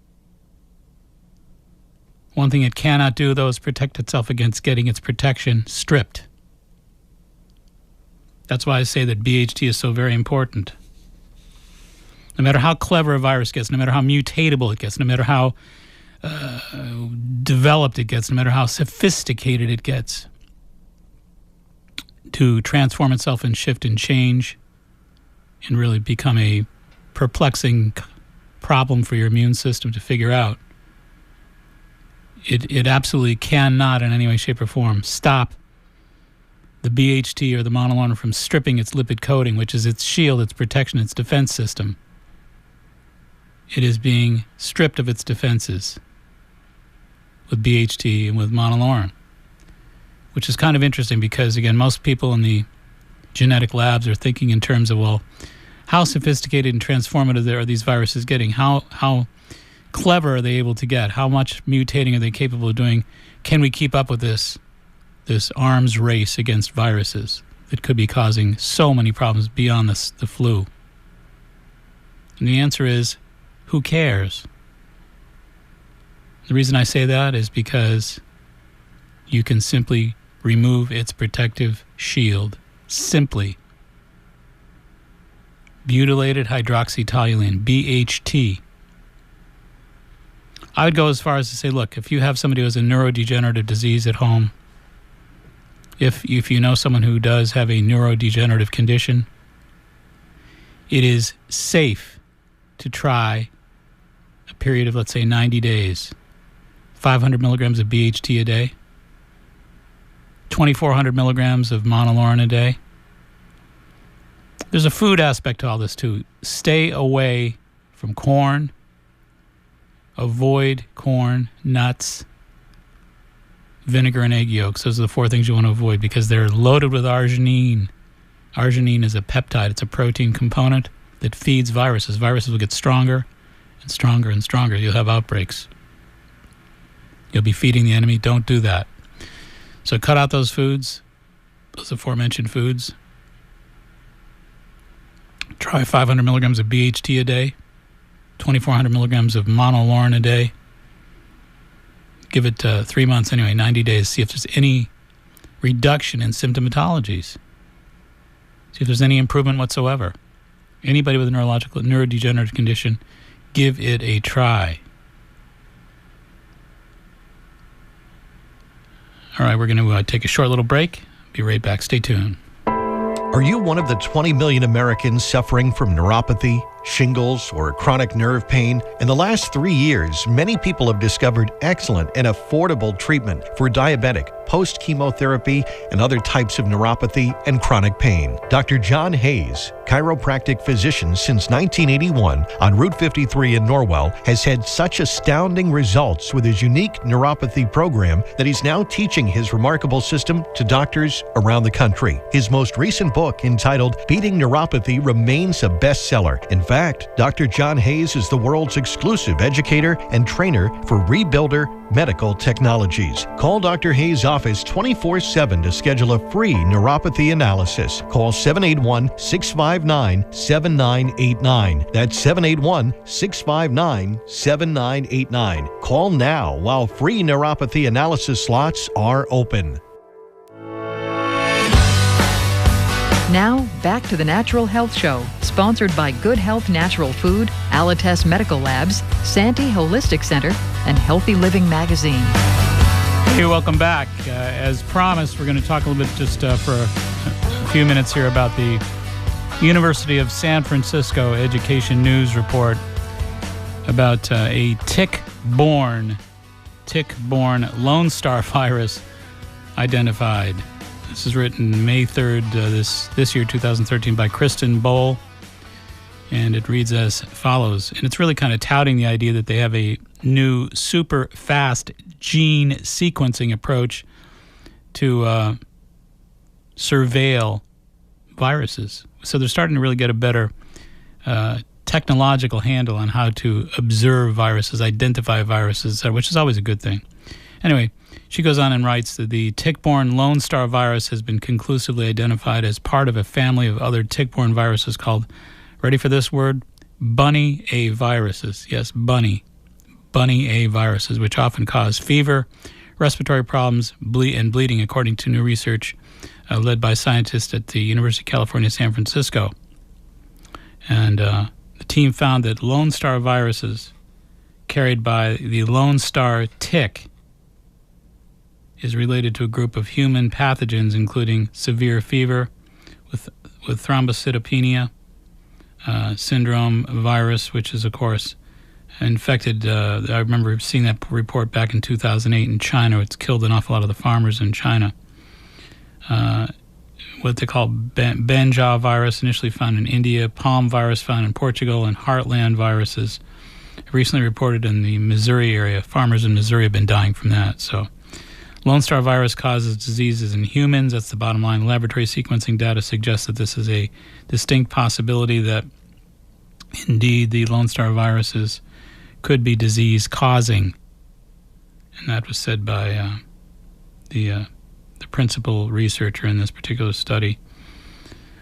B: One thing it cannot do, though, is protect itself against getting its protection stripped. That's why I say that BHT is so very important. No matter how clever a virus gets, no matter how mutatable it gets, no matter how developed it gets, no matter how sophisticated it gets, to transform itself and shift and change and really become a perplexing problem for your immune system to figure out, it absolutely cannot in any way, shape, or form stop the BHT or the monoclonal from stripping its lipid coating, which is its shield, its protection, its defense system. It is being stripped of its defenses with BHT and with monolaurin, which is kind of interesting because, again, most people in the genetic labs are thinking in terms of, well, how sophisticated and transformative are these viruses getting? How clever are they able to get? How much mutating are they capable of doing? Can we keep up with this arms race against viruses that could be causing so many problems beyond the flu? And the answer is, who cares? The reason I say that is because you can simply remove its protective shield. Simply. Butylated hydroxytoluene, BHT. I would go as far as to say, look, if you have somebody who has a neurodegenerative disease at home, if you know someone who does have a neurodegenerative condition, it is safe to try a period of, let's say, 90 days, 500 milligrams of BHT a day, 2,400 milligrams of monolaurin a day. There's a food aspect to all this, too. Stay away from corn. Avoid corn, nuts, vinegar, and egg yolks. Those are the 4 things you want to avoid because they're loaded with arginine. Arginine is a peptide. It's a protein component that feeds viruses. Viruses will get stronger and stronger and stronger. You'll have outbreaks. You'll be feeding the enemy. Don't do that. So cut out those foods, those aforementioned foods. Try 500 milligrams of BHT a day, 2,400 milligrams of monolaurin a day. Give it 3 months anyway, 90 days. See if there's any reduction in symptomatologies. See if there's any improvement whatsoever. Anybody with a neurodegenerative condition, give it a try. All right, we're going to take a short little break. Be right back. Stay tuned.
F: Are you one of the 20 million Americans suffering from neuropathy, shingles, or chronic nerve pain? In the last 3 years, many people have discovered excellent and affordable treatment for diabetic, post-chemotherapy, and other types of neuropathy and chronic pain. Dr. John Hayes, chiropractic physician since 1981 on Route 53 in Norwell, has had such astounding results with his unique neuropathy program that he's now teaching his remarkable system to doctors around the country. His most recent book, entitled Beating Neuropathy, remains a bestseller. In fact, Dr. John Hayes is the world's exclusive educator and trainer for Rebuilder Medical Technologies. Call Dr. Hayes' office 24/7 to schedule a free neuropathy analysis. Call 781-659-7989. That's 781-659-7989. Call now while free neuropathy analysis slots are open.
A: Now, back to the Natural Health Show, sponsored by Good Health Natural Food, Alites Medical Labs, Santee Holistic Center, and Healthy Living Magazine.
B: Hey, welcome back. As promised, we're going to talk a little bit just for a few minutes here about the University of San Francisco Education News Report about a tick-borne Lone Star virus identified. This is written May 3rd, this year, 2013, by Kristen Bohl, and it reads as follows. And it's really kind of touting the idea that they have a new super fast gene sequencing approach to surveil viruses. So they're starting to really get a better technological handle on how to observe viruses, identify viruses, which is always a good thing. Anyway, she goes on and writes that the tick-borne Lone Star virus has been conclusively identified as part of a family of other tick-borne viruses called, ready for this word, bunny A viruses. Yes, bunny A viruses, which often cause fever, respiratory problems, and bleeding, according to new research led by scientists at the University of California, San Francisco. And the team found that Lone Star viruses carried by the Lone Star tick is related to a group of human pathogens, including severe fever with thrombocytopenia syndrome virus, which is, of course, infected. I remember seeing that report back in 2008 in China. It's killed an awful lot of the farmers in China. What they call Benja virus, initially found in India, Palm virus found in Portugal, and Heartland viruses recently reported in the Missouri area. Farmers in Missouri have been dying from that. So Lone Star virus causes diseases in humans. That's the bottom line. Laboratory sequencing data suggests that this is a distinct possibility that indeed the Lone Star viruses could be disease-causing. And that was said by the principal researcher in this particular study.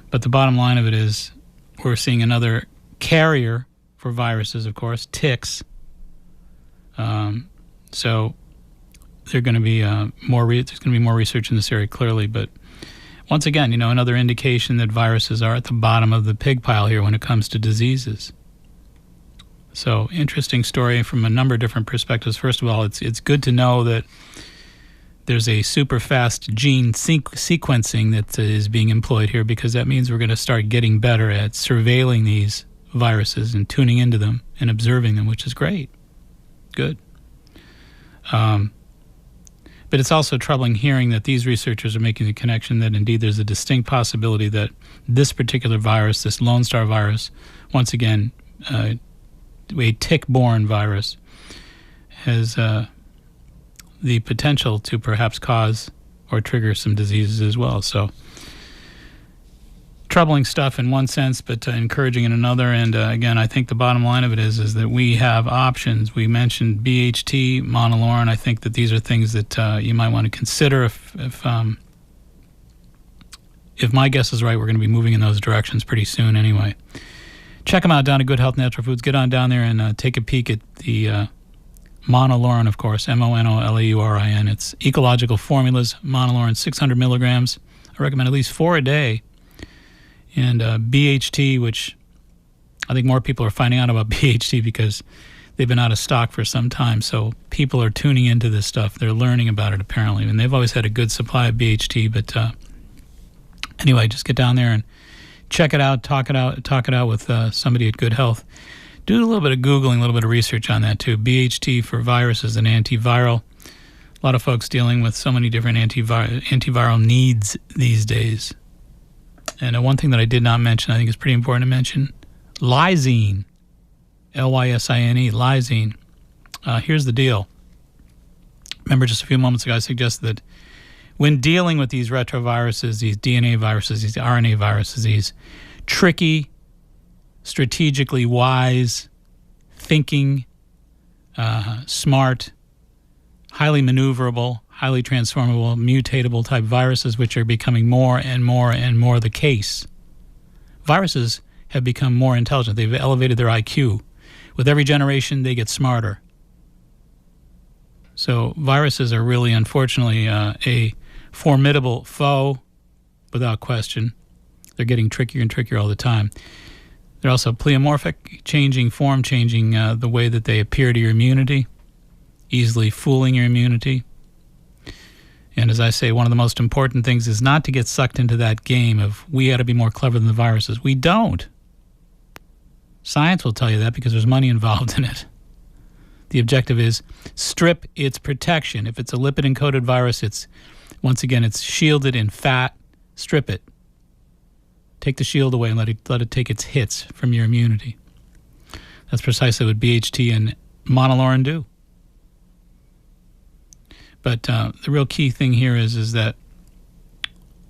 B: But the bottom line of it is we're seeing another carrier for viruses, of course, ticks. So there's going to be more research in this area, clearly. But once again, another indication that viruses are at the bottom of the pig pile here when it comes to diseases. So interesting story from a number of different perspectives. First of all, it's good to know that there's a super fast gene sequencing that is being employed here, because that means we're going to start getting better at surveilling these viruses and tuning into them and observing them, which is great. Good. But it's also troubling hearing that these researchers are making the connection that indeed there's a distinct possibility that this particular virus, this Lone Star virus, once again, a tick-borne virus, has the potential to perhaps cause or trigger some diseases as well. So troubling stuff in one sense, but encouraging in another. And again, I think the bottom line of it is that we have options. We mentioned BHT, monolaurin. I think that these are things that you might want to consider. If my guess is right, we're going to be moving in those directions pretty soon anyway. Check them out down at Good Health Natural Foods. Get on down there and take a peek at the monolaurin, of course, monolaurin. It's ecological formulas, monolaurin, 600 milligrams. I recommend at least 4 a day. And BHT, which I think more people are finding out about BHT because they've been out of stock for some time. So people are tuning into this stuff. They're learning about it, apparently. And they've always had a good supply of BHT. But anyway, just get down there and check it out, talk it out with somebody at Good Health. Do a little bit of Googling, a little bit of research on that too. BHT for viruses and antiviral. A lot of folks dealing with so many different antiviral needs these days. And one thing that I did not mention, I think is pretty important to mention, lysine, Lysine, lysine. Here's the deal. Remember just a few moments ago I suggested that when dealing with these retroviruses, these DNA viruses, these RNA viruses, these tricky, strategically wise, thinking, smart, highly maneuverable, highly transformable, mutatable type viruses, which are becoming more and more and more the case. Viruses have become more intelligent. They've elevated their IQ. With every generation, they get smarter. So viruses are really, unfortunately, a formidable foe, without question. They're getting trickier and trickier all the time. They're also pleomorphic, changing the way that they appear to your immunity, easily fooling your immunity. And as I say, one of the most important things is not to get sucked into that game of we got to be more clever than the viruses. We don't. Science will tell you that because there's money involved in it. The objective is strip its protection. If it's a lipid-encoded virus, it's shielded in fat. Strip it. Take the shield away and let it take its hits from your immunity. That's precisely what BHT and monolaurin do. But the real key thing here is that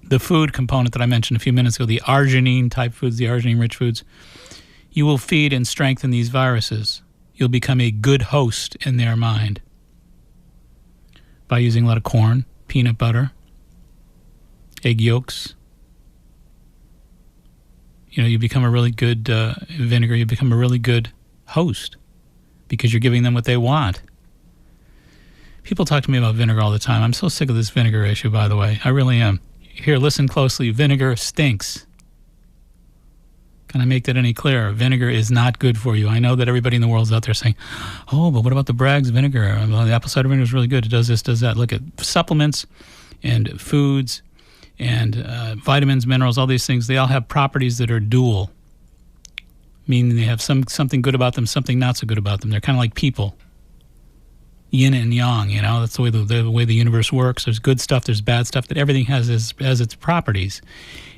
B: the food component that I mentioned a few minutes ago, the arginine-type foods, the arginine-rich foods, you will feed and strengthen these viruses. You'll become a good host in their mind by using a lot of corn, peanut butter, egg yolks. You become a really good vinegar. You become a really good host because you're giving them what they want. People talk to me about vinegar all the time. I'm so sick of this vinegar issue, by the way. I really am. Here, listen closely. Vinegar stinks. Can I make that any clearer? Vinegar is not good for you. I know that everybody in the world is out there saying, oh, but what about the Bragg's vinegar? Well, the apple cider vinegar is really good. It does this, does that. Look at supplements and foods and vitamins, minerals, all these things. They all have properties that are dual, meaning they have something good about them, something not so good about them. They're kind of like people. Yin and yang, that's the way the universe works. There's good stuff, there's bad stuff, that everything has its properties.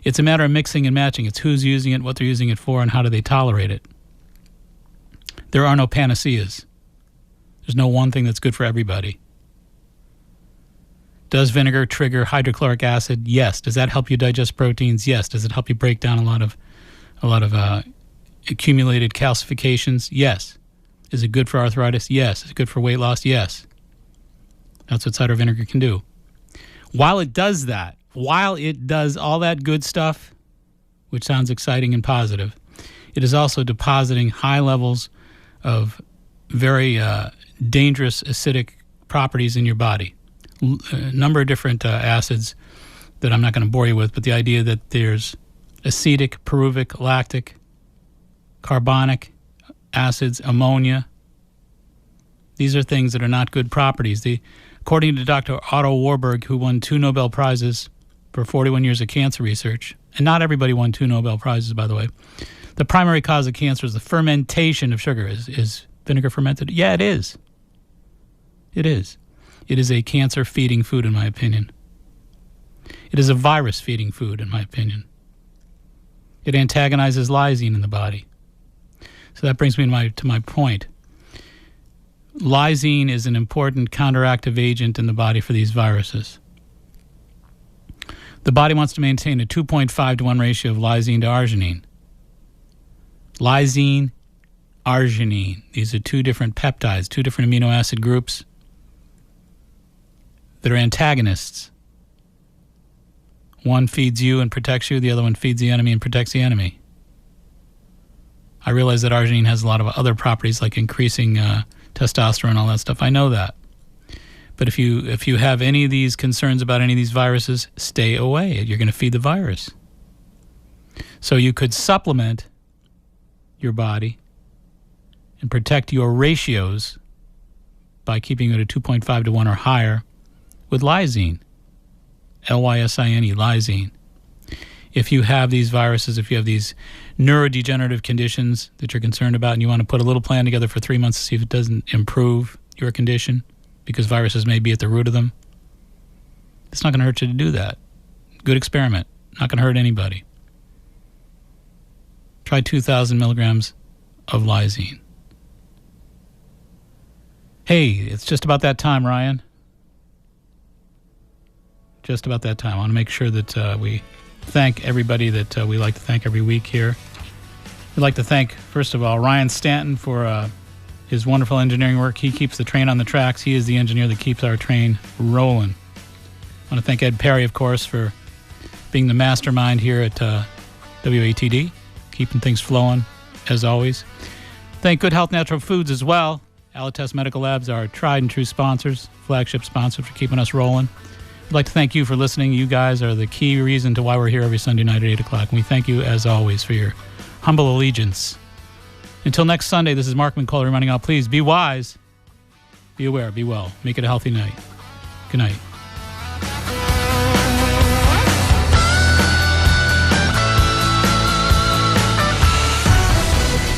B: It's a matter of mixing and matching. It's who's using it, what they're using it for, and how do they tolerate it. There are no panaceas. There's no one thing that's good for everybody. Does vinegar trigger hydrochloric acid? Yes. Does that help you digest proteins? Yes. Does it help you break down a lot of accumulated calcifications? Yes. Is it good for arthritis? Yes. Is it good for weight loss? Yes. That's what cider vinegar can do. While it does all that good stuff, which sounds exciting and positive, it is also depositing high levels of very dangerous acidic properties in your body. A number of different acids that I'm not going to bore you with, but the idea that there's acetic, pyruvic, lactic, carbonic, acids, ammonia. These are things that are not good properties. According to Dr. Otto Warburg, who won 2 Nobel Prizes for 41 years of cancer research, and not everybody won 2 Nobel Prizes, by the way, the primary cause of cancer is the fermentation of sugar. Is vinegar fermented? Yeah, it is. It is. It is a cancer-feeding food, in my opinion. It is a virus-feeding food, in my opinion. It antagonizes lysine in the body. So that brings me to my point. Lysine is an important counteractive agent in the body for these viruses. The body wants to maintain a 2.5 to 1 ratio of lysine to arginine. Lysine, arginine. These are 2 different peptides, 2 different amino acid groups that are antagonists. One feeds you and protects you. The other one feeds the enemy and protects the enemy. I realize that arginine has a lot of other properties like increasing testosterone and all that stuff. I know that. But if you have any of these concerns about any of these viruses, stay away. You're going to feed the virus. So you could supplement your body and protect your ratios by keeping it at 2.5 to 1 or higher with lysine. Lysine, lysine. If you have these viruses, if you have these neurodegenerative conditions that you're concerned about and you want to put a little plan together for 3 months to see if it doesn't improve your condition, because viruses may be at the root of them, it's not going to hurt you to do that. Good experiment. Not going to hurt anybody. Try 2,000 milligrams of lysine. Hey, it's just about that time, Ryan. Just about that time. I want to make sure that we thank everybody that we like to thank every week here. We'd like to thank, first of all, Ryan Stanton for his wonderful engineering work. He keeps the train on the tracks. He is the engineer that keeps our train rolling. I want to thank Ed Perry, of course, for being the mastermind here at WATD, keeping things flowing, as always. Thank Good Health Natural Foods as well. Alitas Medical Labs are tried and true sponsors, flagship sponsors for keeping us rolling. I'd like to thank you for listening. You guys are the key reason to why we're here every Sunday night at 8 o'clock. And we thank you, as always, for your humble allegiance. Until next Sunday, this is Mark McCullough reminding all, please be wise, be aware, be well. Make it a healthy night. Good night.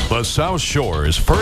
G: The South Shore's first